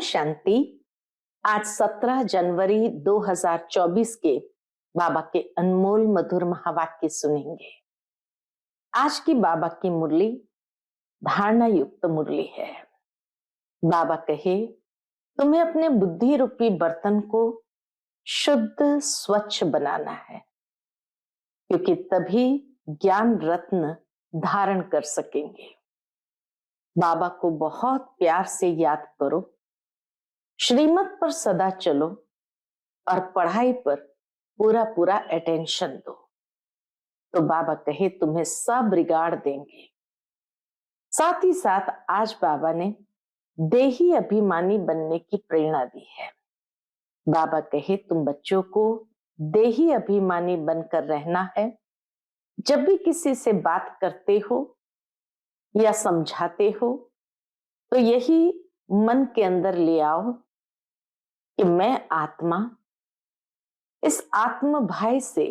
शांति। आज 17 जनवरी 2024 के बाबा के अनमोल मधुर महावाक्य सुनेंगे। आज की बाबा की मुरली धारणा युक्त मुरली है। बाबा कहे, तुम्हें अपने बुद्धि रूपी बर्तन को शुद्ध स्वच्छ बनाना है, क्योंकि तभी ज्ञान रत्न धारण कर सकेंगे। बाबा को बहुत प्यार से याद करो, श्रीमत पर सदा चलो और पढ़ाई पर पूरा पूरा अटेंशन दो। तो बाबा कहे तुम्हें सब रिगार्ड देंगे। साथ ही साथ आज बाबा ने देही अभिमानी बनने की प्रेरणा दी है। बाबा कहे तुम बच्चों को देही अभिमानी बनकर रहना है। जब भी किसी से बात करते हो या समझाते हो तो यही मन के अंदर ले आओ कि मैं आत्मा इस आत्म भाई से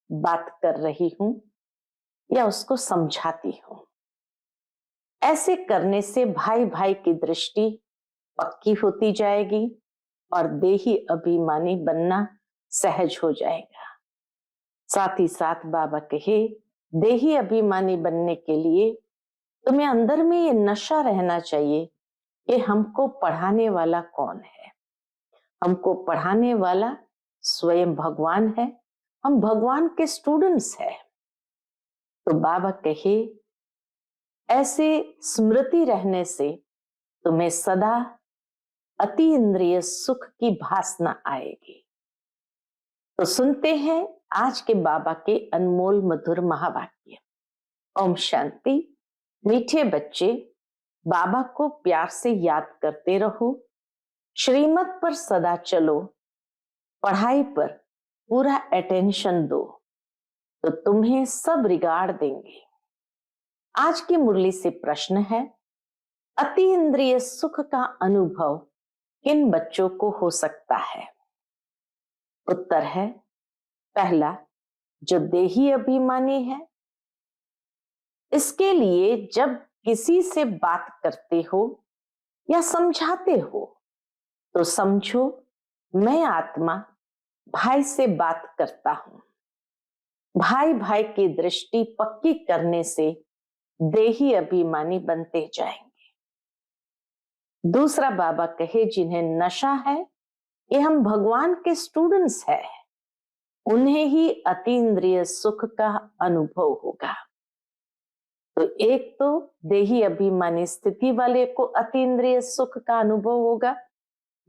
बात कर रही हूं या उसको समझाती हूं। ऐसे करने से भाई भाई की दृष्टि पक्की होती जाएगी और देही अभिमानी बनना सहज हो जाएगा। साथ ही साथ बाबा कहे देही अभिमानी बनने के लिए तुम्हें अंदर में ये नशा रहना चाहिए कि हमको पढ़ाने वाला कौन है। हमको पढ़ाने वाला स्वयं भगवान है, हम भगवान के स्टूडेंट्स हैं। तो बाबा कहे ऐसे स्मृति रहने से तुम्हें सदा अति इंद्रिय सुख की भासना आएगी। तो सुनते हैं आज के बाबा के अनमोल मधुर महावाक्य। ओम शांति। मीठे बच्चे, बाबा को प्यार से याद करते रहो, श्रीमत पर सदा चलो, पढ़ाई पर पूरा अटेंशन दो, तो तुम्हें सब रिगार्ड देंगे। आज की मुरली से प्रश्न है, अति इंद्रिय सुख का अनुभव किन बच्चों को हो सकता है? उत्तर है, पहला, जो देही अभिमानी है। इसके लिए जब किसी से बात करते हो या समझाते हो तो समझो मैं आत्मा भाई से बात करता हूं। भाई भाई की दृष्टि पक्की करने से देही अभिमानी बनते जाएंगे। दूसरा, बाबा कहे जिन्हें नशा है कि हम भगवान के स्टूडेंट्स हैं, उन्हें ही अतीन्द्रिय सुख का अनुभव होगा। तो एक तो देही अभिमानी स्थिति वाले को अतीन्द्रिय सुख का अनुभव होगा।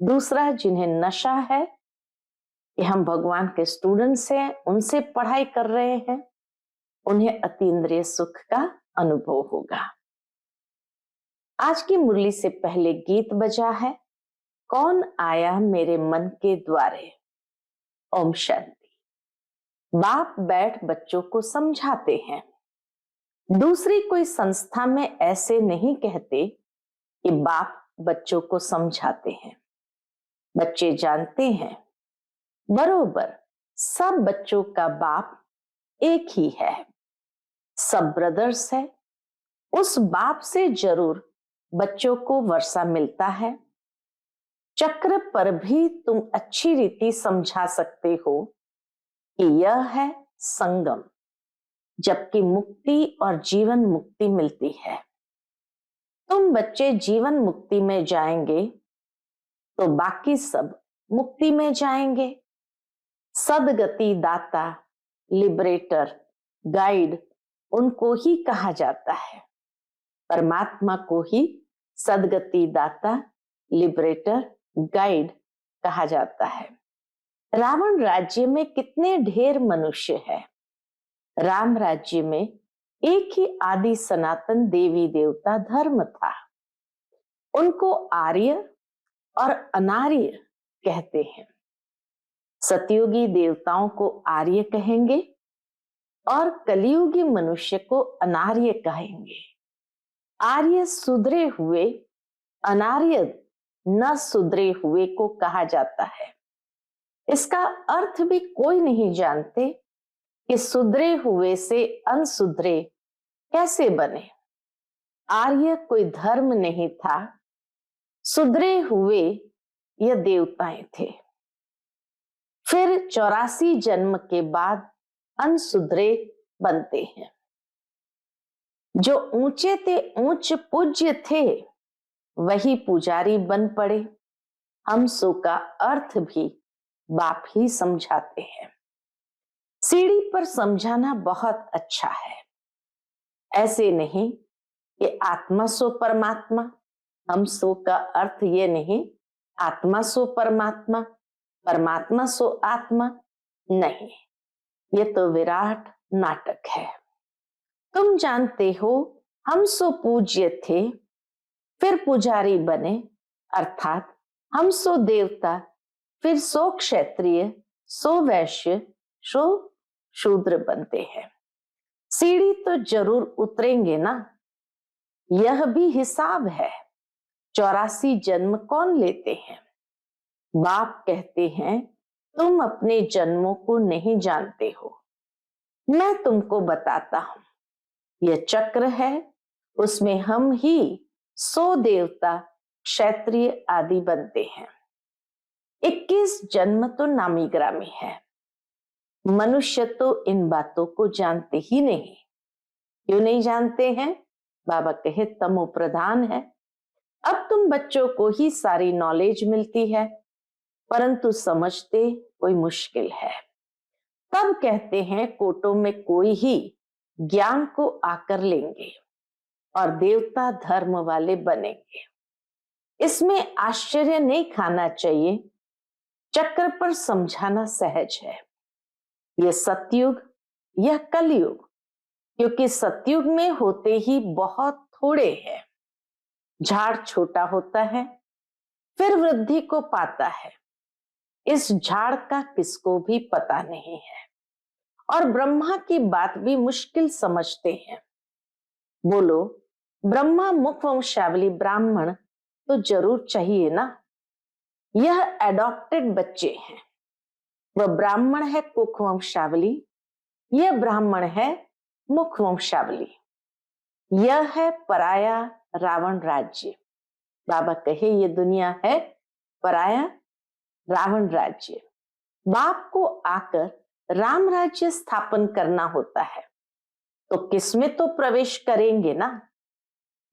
दूसरा, जिन्हें नशा है कि हम भगवान के स्टूडेंट्स हैं, उनसे पढ़ाई कर रहे हैं, उन्हें अतीन्द्रिय सुख का अनुभव होगा। आज की मुरली से पहले गीत बजा है, कौन आया मेरे मन के द्वारे। ओम शांति। बाप बैठ बच्चों को समझाते हैं। दूसरी कोई संस्था में ऐसे नहीं कहते कि बाप बच्चों को समझाते हैं। बच्चे जानते हैं बरोबर सब बच्चों का बाप एक ही है, सब ब्रदर्स है। उस बाप से जरूर बच्चों को वर्षा मिलता है। चक्र पर भी तुम अच्छी रीति समझा सकते हो कि यह है संगम, जबकि मुक्ति और जीवन मुक्ति मिलती है। तुम बच्चे जीवन मुक्ति में जाएंगे तो बाकी सब मुक्ति में जाएंगे। सदगति दाता, लिबरेटर, गाइड उनको ही कहा जाता है। परमात्मा को ही सदगति दाता, लिबरेटर, गाइड कहा जाता है। रावण राज्य में कितने ढेर मनुष्य है। राम राज्य में एक ही आदि सनातन देवी देवता धर्म था। उनको आर्य और अनार्य कहते हैं। सतयुगी देवताओं को आर्य कहेंगे और कलियुगी मनुष्य को अनार्य कहेंगे। आर्य सुधरे हुए, अनार्य न सुधरे हुए को कहा जाता है। इसका अर्थ भी कोई नहीं जानते कि सुधरे हुए से अनसुधरे कैसे बने। आर्य कोई धर्म नहीं था, सुधरे हुए ये देवताएं थे। फिर 84 जन्म के बाद अनसुधरे बनते हैं। जो ऊंचे थे, ऊंच पूज्य थे, वही पुजारी बन पड़े। हम सो का अर्थ भी बाप ही समझाते हैं। सीढ़ी पर समझाना बहुत अच्छा है, ऐसे नहीं कि आत्मा सो परमात्मा। हम सो का अर्थ ये नहीं आत्मा सो परमात्मा, परमात्मा सो आत्मा, नहीं, ये तो विराट नाटक है। तुम जानते हो हम सो पूज्य थे, फिर पुजारी बने, अर्थात हम सो देवता, फिर सो क्षत्रिय, सो वैश्य, सो शूद्र बनते हैं। सीढ़ी तो जरूर उतरेंगे ना, यह भी हिसाब है। 84 जन्म कौन लेते हैं? बाप कहते हैं तुम अपने जन्मों को नहीं जानते हो, मैं तुमको बताता हूं। यह चक्र है, उसमें हम ही 100 देवता, क्षत्रिय आदि बनते हैं। 21 जन्म तो नामी ग्रामी है। मनुष्य तो इन बातों को जानते ही नहीं। क्यों नहीं जानते हैं? बाबा कहे तमो प्रधान है। अब तुम बच्चों को ही सारी नॉलेज मिलती है, परंतु समझते कोई मुश्किल है। तब कहते हैं कोटों में कोई ही ज्ञान को आकर लेंगे और देवता धर्म वाले बनेंगे। इसमें आश्चर्य नहीं खाना चाहिए, चक्र पर समझाना सहज है। यह सतयुग, यह कलयुग, क्योंकि सतयुग में होते ही बहुत थोड़े हैं। झाड़ छोटा होता है, फिर वृद्धि को पाता है। इस झाड़ का किसको भी पता नहीं है, और ब्रह्मा की बात भी मुश्किल समझते हैं। बोलो, ब्रह्मा मुख वंशावली ब्राह्मण तो जरूर चाहिए ना। यह एडॉप्टेड बच्चे हैं। वह ब्राह्मण है कुख वंशावली, यह ब्राह्मण है मुख वंशावली। यह है पराया रावण राज्य। बाबा कहे ये दुनिया है पराया रावण राज्य। बाप को आकर राम राज्य स्थापन करना होता है, तो किसमें तो प्रवेश करेंगे ना।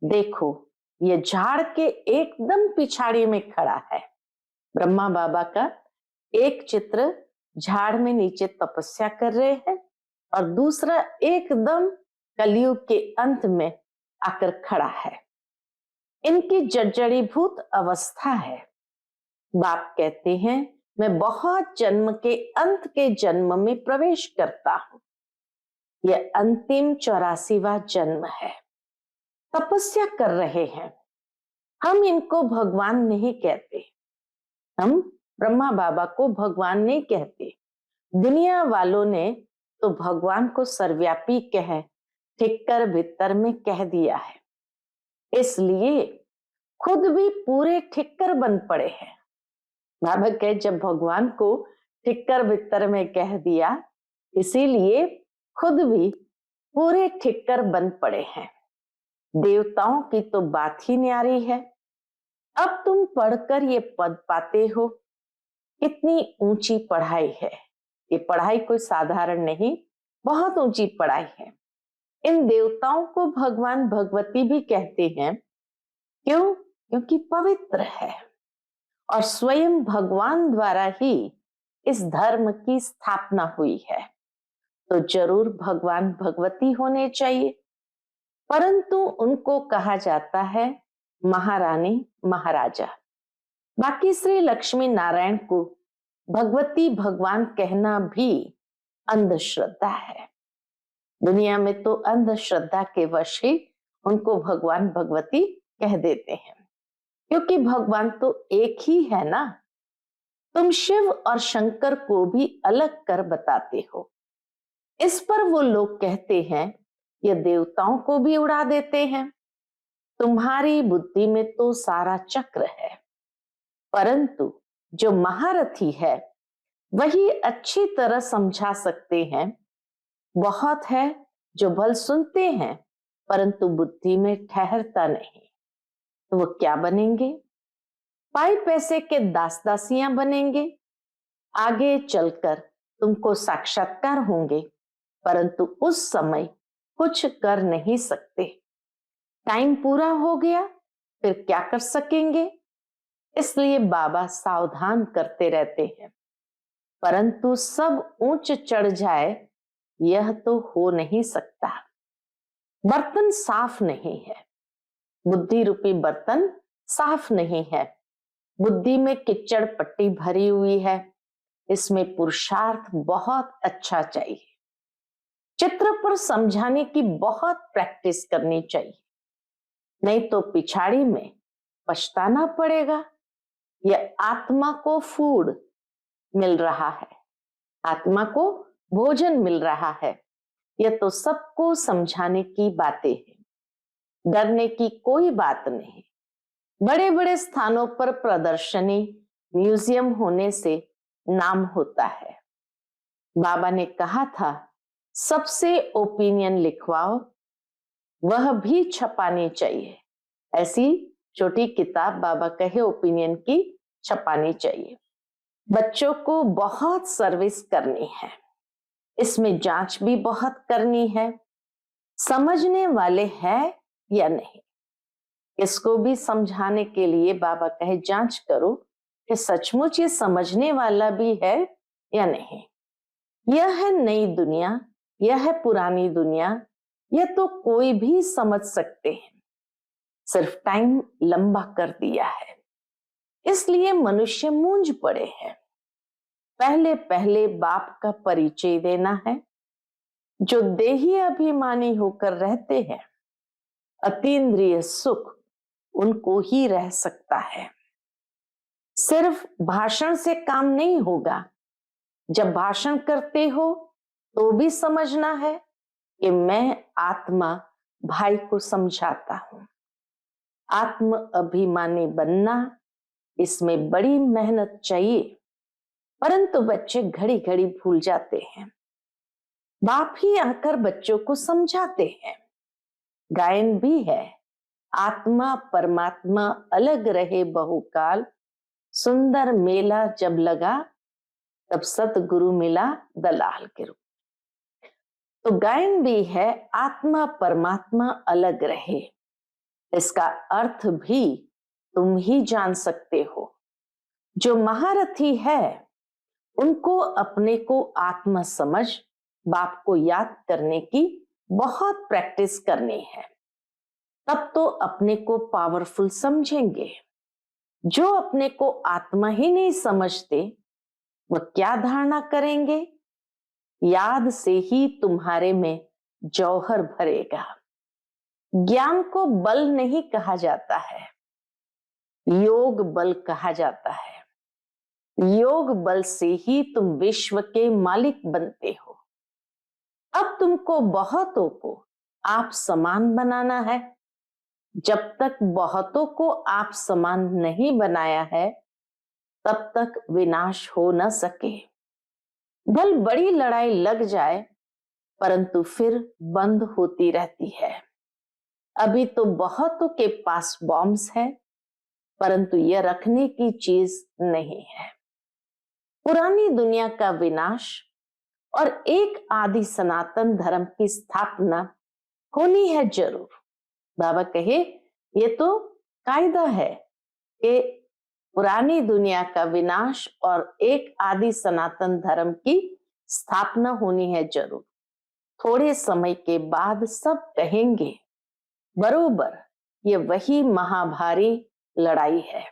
देखो, ये झाड़ के एकदम पिछाड़ी में खड़ा है। ब्रह्मा बाबा का एक चित्र झाड़ में नीचे तपस्या कर रहे हैं, और दूसरा एकदम कलयुग के अंत में आकर खड़ा है। इनकी जर्जरीभूत अवस्था है। बाप कहते हैं मैं बहुत जन्म के अंत के जन्म में प्रवेश करता हूं। यह अंतिम 84वां जन्म है। तपस्या कर रहे हैं। हम इनको भगवान नहीं कहते, हम ब्रह्मा बाबा को भगवान नहीं कहते। दुनिया वालों ने तो भगवान को सर्वव्यापी कह ठिक्कर भीतर में कह दिया है, इसलिए खुद भी पूरे ठिक्कर बन पड़े हैं। बाबा कहे जब भगवान को ठिक्कर भीतर में कह दिया, इसीलिए खुद भी पूरे ठिक्कर बन पड़े हैं। देवताओं की तो बात ही न्यारी है। अब तुम पढ़कर ये पद पाते हो, कितनी ऊंची पढ़ाई है। ये पढ़ाई कोई साधारण नहीं, बहुत ऊंची पढ़ाई है। इन देवताओं को भगवान भगवती भी कहते हैं। क्यों? क्योंकि पवित्र है, और स्वयं भगवान द्वारा ही इस धर्म की स्थापना हुई है, तो जरूर भगवान भगवती होने चाहिए। परंतु उनको कहा जाता है महारानी महाराजा। बाकी श्री लक्ष्मी नारायण को भगवती भगवान कहना भी अंधश्रद्धा है। दुनिया में तो अंधश्रद्धा के वश ही उनको भगवान भगवती कह देते हैं, क्योंकि भगवान तो एक ही है ना। तुम शिव और शंकर को भी अलग कर बताते हो। इस पर वो लोग कहते हैं ये देवताओं को भी उड़ा देते हैं। तुम्हारी बुद्धि में तो सारा चक्र है, परंतु जो महारथी है वही अच्छी तरह समझा सकते हैं। बहुत है जो भल सुनते हैं, परंतु बुद्धि में ठहरता नहीं, तो वो क्या बनेंगे? पाई पैसे के दास दासियां बनेंगे, आगे चलकर तुमको साक्षात्कार होंगे, परंतु उस समय कुछ कर नहीं सकते। टाइम पूरा हो गया, फिर क्या कर सकेंगे? इसलिए बाबा सावधान करते रहते हैं, परंतु सब ऊंच चढ़ जाए यह तो हो नहीं सकता। बर्तन साफ नहीं है, बुद्धि रूपी बर्तन साफ नहीं है, बुद्धि में किच्चड़ पट्टी भरी हुई है, इसमें पुरुषार्थ बहुत अच्छा चाहिए। चित्र पर समझाने की बहुत प्रैक्टिस करनी चाहिए, नहीं तो पिछाड़ी में पछताना पड़ेगा। यह आत्मा को फूड मिल रहा है, आत्मा को भोजन मिल रहा है, यह तो सबको समझाने की बातें हैं। डरने की कोई बात नहीं। बड़े बड़े स्थानों पर प्रदर्शनी, म्यूजियम होने से नाम होता है। बाबा ने कहा था सबसे ओपिनियन लिखवाओ, वह भी छपानी चाहिए। ऐसी छोटी किताब बाबा कहे ओपिनियन की छपानी चाहिए। बच्चों को बहुत सर्विस करनी है, इसमें जांच भी बहुत करनी है, समझने वाले हैं या नहीं। इसको भी समझाने के लिए बाबा कहे जांच करो कि सचमुच ये समझने वाला भी है या नहीं। यह है नई दुनिया, यह है पुरानी दुनिया, यह तो कोई भी समझ सकते हैं, सिर्फ टाइम लंबा कर दिया है, इसलिए मनुष्य मूंझ पड़े हैं। पहले पहले बाप का परिचय देना है। जो देही अभिमानी होकर रहते हैं, अतीन्द्रिय सुख उनको ही रह सकता है। सिर्फ भाषण से काम नहीं होगा। जब भाषण करते हो तो भी समझना है कि मैं आत्मा भाई को समझाता हूं। आत्म अभिमानी बनना, इसमें बड़ी मेहनत चाहिए, परंतु बच्चे घड़ी घड़ी भूल जाते हैं। बाप ही आकर बच्चों को समझाते हैं। गायन भी है, आत्मा परमात्मा अलग रहे बहुकाल, सुंदर मेला जब लगा तब सतगुरु मिला दलाल के रूप। तो गायन भी है, आत्मा परमात्मा अलग रहे, इसका अर्थ भी तुम ही जान सकते हो। जो महारथी है उनको अपने को आत्मा समझ बाप को याद करने की बहुत प्रैक्टिस करनी है, तब तो अपने को पावरफुल समझेंगे। जो अपने को आत्मा ही नहीं समझते वह क्या धारणा करेंगे? याद से ही तुम्हारे में जौहर भरेगा। ज्ञान को बल नहीं कहा जाता है, योग बल कहा जाता है। योग बल से ही तुम विश्व के मालिक बनते हो। अब तुमको बहुतों को आप समान बनाना है। जब तक बहुतों को आप समान नहीं बनाया है, तब तक विनाश हो न सके। भल बड़ी लड़ाई लग जाए, परंतु फिर बंद होती रहती है। अभी तो बहुतों के पास बॉम्ब्स है, परंतु यह रखने की चीज नहीं है। पुरानी दुनिया का विनाश और एक आदि सनातन धर्म की स्थापना होनी है जरूर। बाबा कहे ये तो कायदा है कि पुरानी दुनिया का विनाश और एक आदि सनातन धर्म की स्थापना होनी है जरूर। थोड़े समय के बाद सब कहेंगे बरोबर ये वही महाभारी लड़ाई है।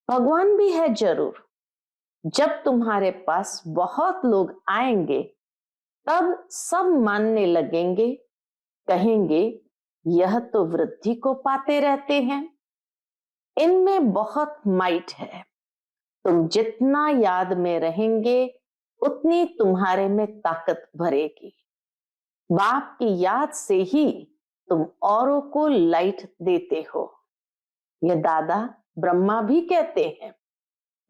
भगवान भी है जरूर। जब तुम्हारे पास बहुत लोग आएंगे तब सब मानने लगेंगे, कहेंगे यह तो वृद्धि को पाते रहते हैं, इनमें बहुत माइट है। तुम जितना याद में रहेंगे उतनी तुम्हारे में ताकत भरेगी। बाप की याद से ही तुम औरों को लाइट देते हो। ये दादा ब्रह्मा भी कहते हैं,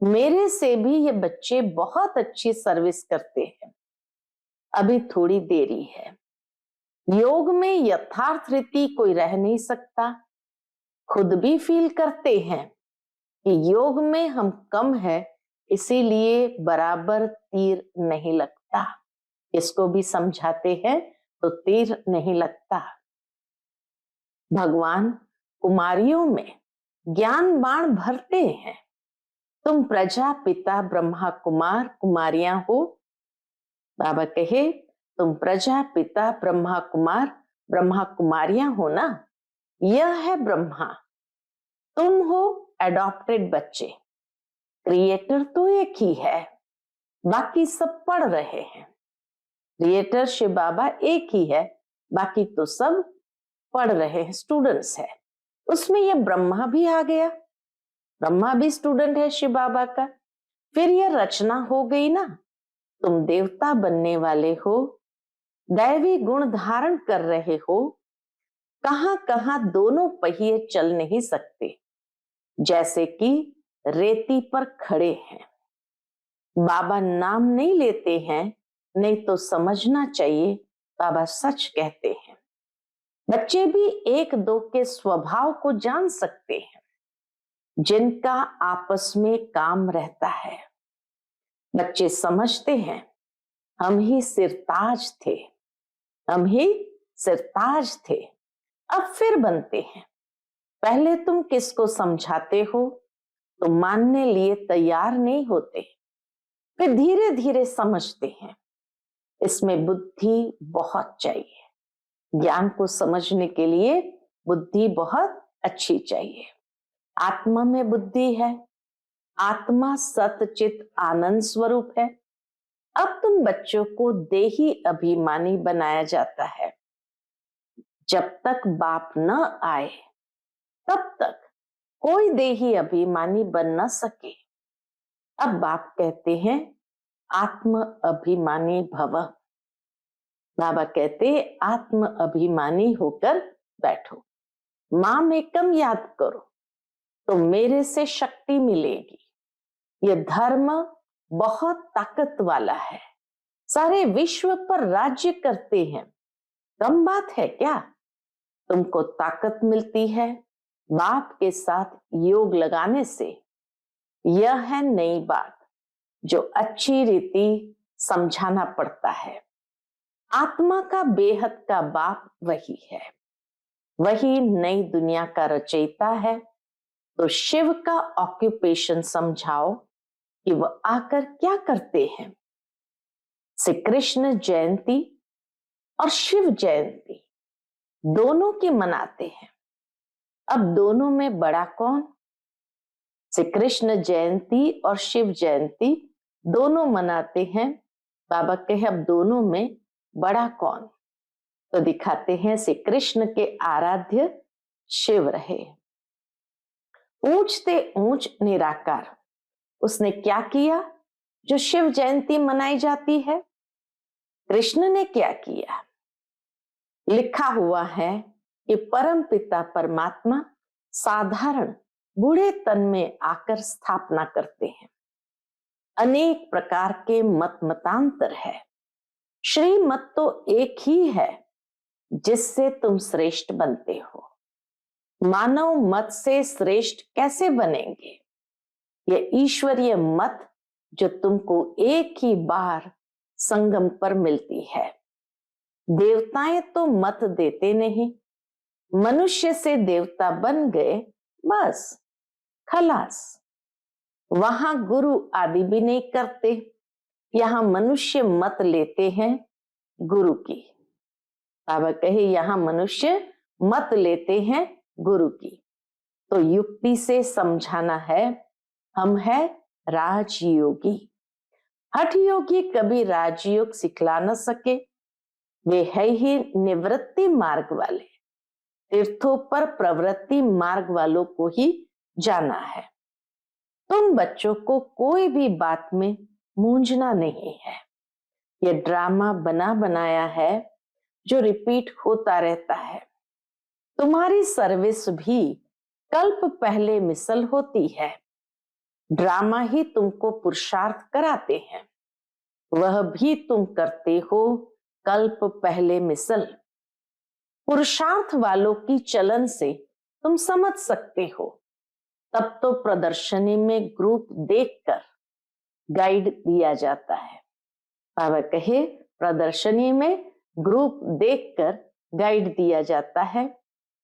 मेरे से भी ये बच्चे बहुत अच्छी सर्विस करते हैं, अभी थोड़ी देरी है। योग में यथार्थ रीति कोई रह नहीं सकता, खुद भी फील करते हैं कि योग में हम कम है, इसीलिए बराबर तीर नहीं लगता। इसको भी समझाते हैं तो तीर नहीं लगता। भगवान कुमारियों में ज्ञान बाण भरते हैं। तुम प्रजा पिता ब्रह्मा कुमार कुमारियां हो। बाबा कहे तुम प्रजा पिता ब्रह्मा कुमारियां हो ना। यह है ब्रह्मा, तुम हो एडॉप्टेड बच्चे। क्रिएटर तो एक ही है, बाकी सब पढ़ रहे हैं। क्रिएटर शिव बाबा एक ही है, बाकी तो सब पढ़ रहे हैं, स्टूडेंट्स है। उसमें ये ब्रह्मा भी आ गया, ब्रह्मा भी स्टूडेंट है शिव बाबा का। फिर यह रचना हो गई ना, तुम देवता बनने वाले हो, दैवी गुण धारण कर रहे हो। कहां कहां दोनों पहिए चल नहीं सकते, जैसे कि रेती पर खड़े हैं। बाबा नाम नहीं लेते हैं, नहीं तो समझना चाहिए बाबा सच कहते हैं। बच्चे भी एक दो के स्वभाव को जान सकते हैं, जिनका आपस में काम रहता है। बच्चे समझते हैं हम ही सिरताज थे, हम ही सिरताज थे, अब फिर बनते हैं। पहले तुम किसको समझाते हो तो मानने लिए तैयार नहीं होते, फिर धीरे धीरे समझते हैं। इसमें बुद्धि बहुत चाहिए। ज्ञान को समझने के लिए बुद्धि बहुत अच्छी चाहिए। आत्मा में बुद्धि है, आत्मा सतचित आनंद स्वरूप है। अब तुम बच्चों को देही अभिमानी बनाया जाता है। जब तक बाप न आए तब तक कोई देही अभिमानी बन न सके। अब बाप कहते हैं आत्म अभिमानी भव। बाबा कहते आत्म अभिमानी होकर बैठो, माम एकम याद करो तो मेरे से शक्ति मिलेगी। यह धर्म बहुत ताकत वाला है, सारे विश्व पर राज्य करते हैं। कम बात है क्या? तुमको ताकत मिलती है बाप के साथ योग लगाने से। यह है नई बात जो अच्छी रीति समझाना पड़ता है। आत्मा का बेहद का बाप वही है, वही नई दुनिया का रचयिता है। तो शिव का ऑक्यूपेशन समझाओ कि वह आकर क्या करते हैं। श्री कृष्ण जयंती और शिव जयंती दोनों की मनाते हैं। अब दोनों में बड़ा कौन? श्री कृष्ण जयंती और शिव जयंती दोनों मनाते हैं। बाबा कहे अब दोनों में बड़ा कौन? तो दिखाते हैं श्री कृष्ण के आराध्य शिव रहे, ऊंचते ऊंच निराकार। उसने क्या किया जो शिव जयंती मनाई जाती है? कृष्ण ने क्या किया? लिखा हुआ है कि परम पिता परमात्मा साधारण बूढ़े तन में आकर स्थापना करते हैं। अनेक प्रकार के मत मतांतर है, श्रीमत तो एक ही है जिससे तुम श्रेष्ठ बनते हो। मानव मत से श्रेष्ठ कैसे बनेंगे? यह ईश्वरीय मत जो तुमको एक ही बार संगम पर मिलती है। देवताएं तो मत देते नहीं, मनुष्य से देवता बन गए, बस खलास। वहां गुरु आदि भी नहीं करते, यहां मनुष्य मत लेते हैं गुरु की। बाबा कहे यहां मनुष्य मत लेते हैं गुरु की। तो युक्ति से समझाना है, हम है राजयोगी। हठ योगी कभी राजयोग सिखला न सके, वे है ही निवृत्ति मार्ग वाले। तीर्थों पर प्रवृत्ति मार्ग वालों को ही जाना है। तुम बच्चों को कोई भी बात में मूंझना नहीं है। यह ड्रामा बना बनाया है जो रिपीट होता रहता है। तुम्हारी सर्विस भी कल्प पहले मिसल होती है। ड्रामा ही तुमको पुरुषार्थ कराते हैं, वह भी तुम करते हो कल्प पहले मिसल। पुरुषार्थ वालों की चलन से तुम समझ सकते हो तब तो प्रदर्शनी में ग्रुप देखकर गाइड दिया जाता है। बाबा कहे प्रदर्शनी में ग्रुप देखकर गाइड दिया जाता है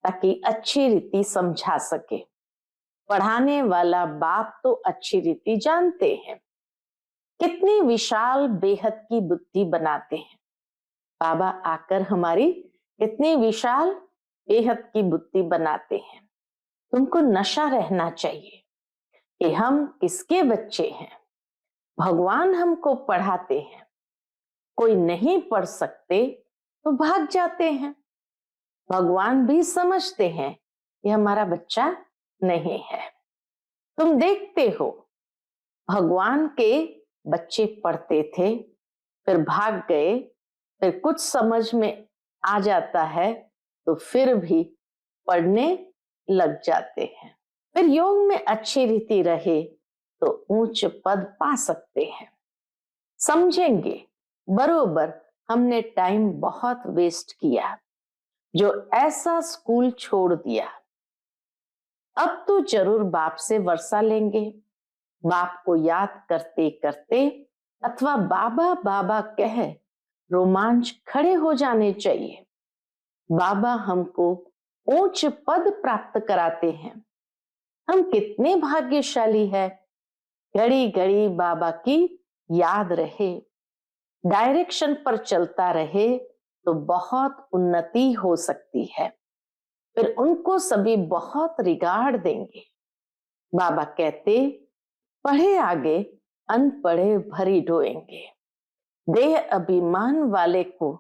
ताकि अच्छी रीति समझा सके। पढ़ाने वाला बाप तो अच्छी रीति जानते हैं, कितनी विशाल बेहद की बुद्धि बनाते हैं। बाबा आकर हमारी कितनी विशाल बेहद की बुद्धि बनाते हैं। तुमको नशा रहना चाहिए कि हम किसके बच्चे हैं। भगवान हमको पढ़ाते हैं, कोई नहीं पढ़ सकते तो भाग जाते हैं। भगवान भी समझते हैं ये हमारा बच्चा नहीं है। तुम देखते हो भगवान के बच्चे पढ़ते थे, फिर भाग गए, फिर कुछ समझ में आ जाता है तो फिर भी पढ़ने लग जाते हैं। फिर योग में अच्छी रीति रहे तो ऊंच पद पा सकते हैं। समझेंगे बरोबर हमने टाइम बहुत वेस्ट किया, जो ऐसा स्कूल छोड़ दिया। अब तो जरूर बाप से वर्षा लेंगे। बाप को याद करते करते अथवा बाबा बाबा कह रोमांच खड़े हो जाने चाहिए। बाबा हमको उच्च पद प्राप्त कराते हैं। हम कितने भाग्यशाली है। घड़ी घड़ी बाबा की याद रहे, डायरेक्शन पर चलता रहे तो बहुत उन्नति हो सकती है। फिर उनको सभी बहुत रिगार्ड देंगे। बाबा कहते पढ़े आगे अनपढ़े भरी ढोएंगे। देह अभिमान वाले को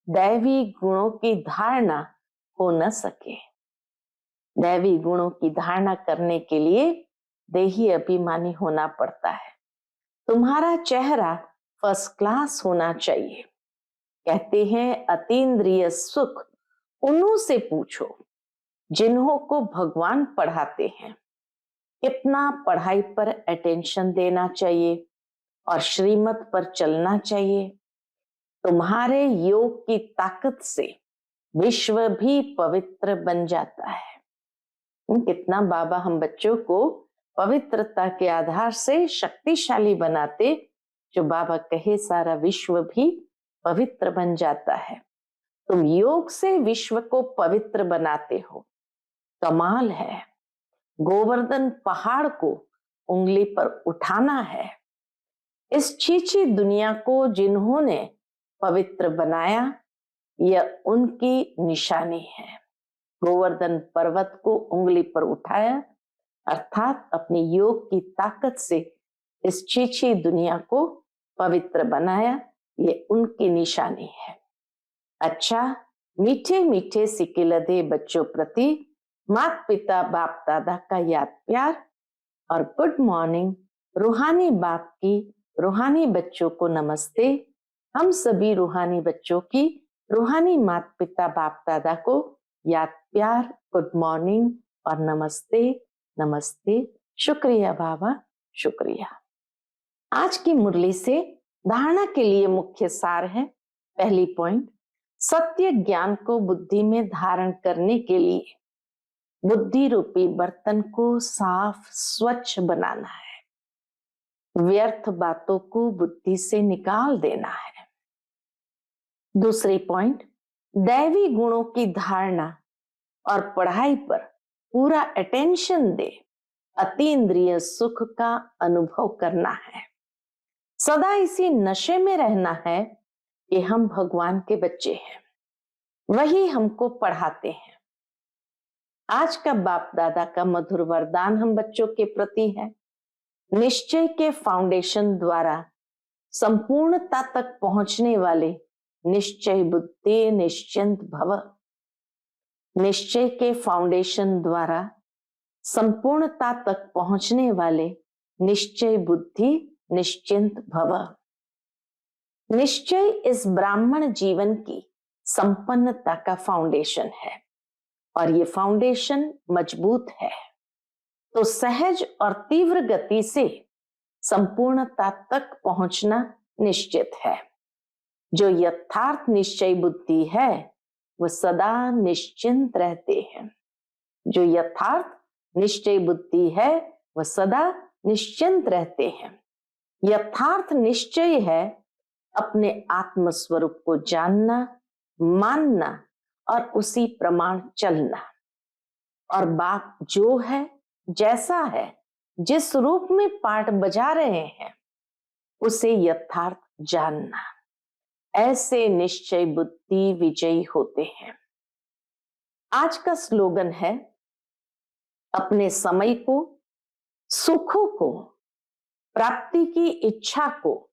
दैवी गुणों की धारणा हो न सके। दैवी गुणों की धारणा करने के लिए देही अभिमानी होना पड़ता है। तुम्हारा चेहरा फर्स्ट क्लास होना चाहिए। कहते हैं अतीन्द्रिय सुख उन्हों से पूछो जिन्हों को भगवान पढ़ाते हैं। कितना पढ़ाई पर अटेंशन देना चाहिए और श्रीमत पर चलना चाहिए। तुम्हारे योग की ताकत से विश्व भी पवित्र बन जाता है। कितना बाबा हम बच्चों को पवित्रता के आधार से शक्तिशाली बनाते, जो बाबा कहे सारा विश्व भी पवित्र बन जाता है। तुम योग से विश्व को पवित्र बनाते हो, कमाल है। गोवर्धन पहाड़ को उंगली पर उठाना है। इस छीछी दुनिया को जिन्होंने पवित्र बनाया, यह उनकी निशानी है। गोवर्धन पर्वत को उंगली पर उठाया, अर्थात अपनी योग की ताकत से इस छीछी दुनिया को पवित्र बनाया, ये उनकी निशानी है। अच्छा, मीठे मीठे सिकिलदे बच्चों प्रति माता पिता बाप दादा का याद प्यार और गुड मॉर्निंग। रूहानी बाप की रूहानी बच्चों को नमस्ते। हम सभी रूहानी बच्चों की रूहानी माता पिता बाप दादा को याद प्यार, गुड मॉर्निंग और नमस्ते नमस्ते। शुक्रिया बाबा, शुक्रिया। आज की मुरली से धारणा के लिए मुख्य सार है। पहली पॉइंट, सत्य ज्ञान को बुद्धि में धारण करने के लिए बुद्धि रूपी बर्तन को साफ स्वच्छ बनाना है। व्यर्थ बातों को बुद्धि से निकाल देना है। दूसरी पॉइंट, दैवी गुणों की धारणा और पढ़ाई पर पूरा अटेंशन दे अतीन्द्रिय सुख का अनुभव करना है। सदा इसी नशे में रहना है कि हम भगवान के बच्चे हैं, वही हमको पढ़ाते हैं। आज का बाप दादा का मधुर वरदान हम बच्चों के प्रति है। निश्चय के फाउंडेशन द्वारा संपूर्णता तक पहुंचने वाले निश्चय बुद्धि निश्चिंत भव। निश्चय के फाउंडेशन द्वारा संपूर्णता तक पहुंचने वाले निश्चय बुद्धि निश्चिंत भव। निश्चय इस ब्राह्मण जीवन की संपन्नता का फाउंडेशन है और ये फाउंडेशन मजबूत है तो सहज और तीव्र गति से संपूर्णता तक पहुंचना निश्चित है। जो यथार्थ निश्चय बुद्धि है वह सदा निश्चिंत रहते हैं। जो यथार्थ निश्चय बुद्धि है वह सदा निश्चिंत रहते हैं। यथार्थ निश्चय है अपने आत्म स्वरूप को जानना, मानना और उसी प्रमाण चलना। और बाप जो है, जैसा है, जिस रूप में पाठ बजा रहे हैं उसे यथार्थ जानना। ऐसे निश्चय बुद्धि विजयी होते हैं। आज का स्लोगन है, अपने समय को, सुखों को, प्राप्ति की इच्छा को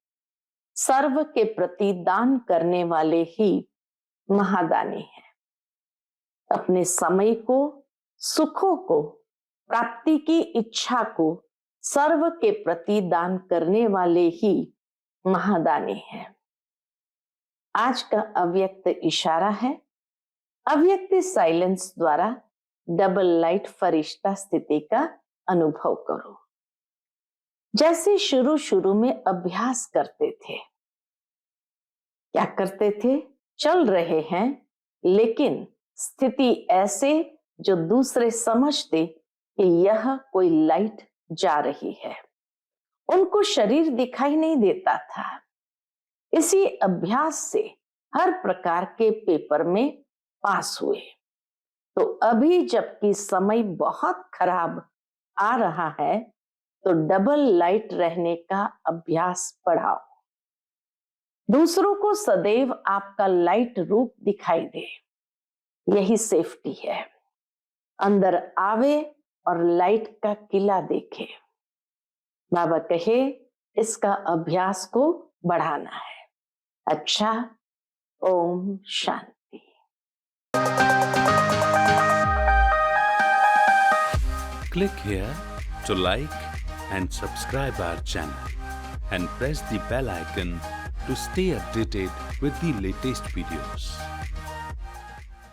सर्व के प्रति दान करने वाले ही महादानी हैं। अपने समय को, सुखों को, प्राप्ति की इच्छा को सर्व के प्रति दान करने वाले ही महादानी हैं। आज का अव्यक्त इशारा है, अव्यक्त साइलेंस द्वारा डबल लाइट फरिश्ता स्थिति का अनुभव करो। जैसे शुरू शुरू में अभ्यास करते थे, क्या करते थे? चल रहे हैं, लेकिन स्थिति ऐसे जो दूसरे समझते कि यह कोई लाइट जा रही है। उनको शरीर दिखाई नहीं देता था। इसी अभ्यास से हर प्रकार के पेपर में पास हुए। तो अभी जबकि समय बहुत खराब आ रहा है, तो डबल लाइट रहने का अभ्यास बढ़ाओ। दूसरों को सदैव आपका लाइट रूप दिखाई दे, यही सेफ्टी है। अंदर आवे और लाइट का किला देखे। बाबा कहे इसका अभ्यास को बढ़ाना है। अच्छा, Om Shanti. Click here to like and subscribe our channel and press the bell icon to stay updated with the latest videos.